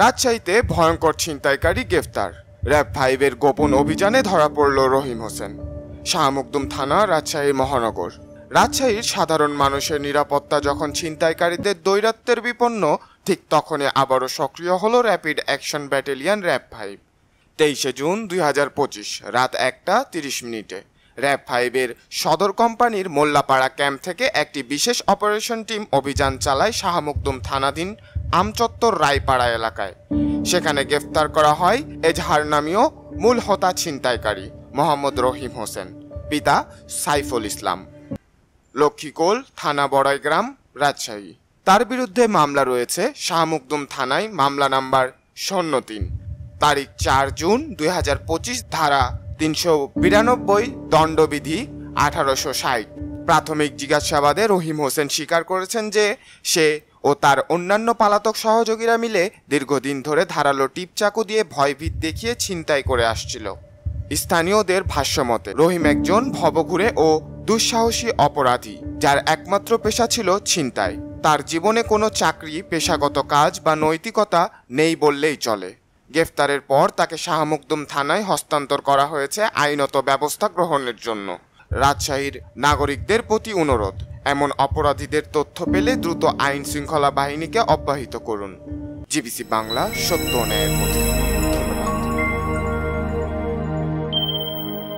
রাজশাহীতে ভয়ঙ্কর ছিনতাইকারী গ্রেফতার। র‍্যাব 5-এর গোপন অভিযানে ধরা পড়ল রহিম হোসেন। শাহ মখদুম থানা, রাজশাহী মহানগর। রাজশাহীর সাধারণ মানুষের নিরাপত্তা যখন ছিনতাইকারীদের দৌরাত্ম্যের বিপন্ন, ঠিক তখনই আবারও সক্রিয় হলো rapid action battalion RAB 5। 23 June 2025 রাত 1:30 র‍্যাব 5-এর সদর কোম্পানির মোল্লাপাড়া ক্যাম্প থেকে একটি বিশেষ অপারেশন টিম অভিযান চালায় শাহ মখদুম থানাধীন আমচত্বর রায়পাড়া এলাকায়। সেখানে গ্রেফতার করা হয় এজাহার নামীয় মূল হোতা ছিনতাইকারী মোহাম্মদ রহিম হোসেন, পিতা সাইফুল ইসলাম, লক্ষ্মীকোল থানা, বড়াইগ্রাম, রাজশাহী। তার বিরুদ্ধে মামলা রয়েছে শাহ মখদুম থানায়, মামলা নাম্বার 03, তারিখ 4 জুন 2025, ধারা 392, দণ্ডবিধি 1860। প্রাথমিক জিজ্ঞাসাবাদে রহিম হোসেন স্বীকার করেছেন যে সে ও তার অন্যান্য পলাতক সহযোগীরা মিলে দীর্ঘদিন ধরে ধারালো টিপ চাকু দিয়ে ভয়ভীত দেখিয়ে ছিনতাই করে আসছিল। স্থানীয়দের ভাষ্যমতে রহিম একজন ভবঘুরে ও দুঃসাহসী অপরাধী, যার একমাত্র পেশা ছিল ছিনতাই। তার জীবনে কোনো চাকরি, পেশাগত কাজ বা নৈতিকতা নেই বললেই চলে। গ্রেফতারের পর তাকে শাহ মখদুম থানায় হস্তান্তর করা হয়েছে আইনত ব্যবস্থা গ্রহণের জন্য। রাজশাহীর নাগরিকদের প্রতি অনুরোধ, এমন অপরাধীদের তথ্য পেলে দ্রুত আইন শৃঙ্খলা বাহিনীকে অব্যাহত করুন। জিবিসি বাংলা, সত্য ন্যায়ের পথে।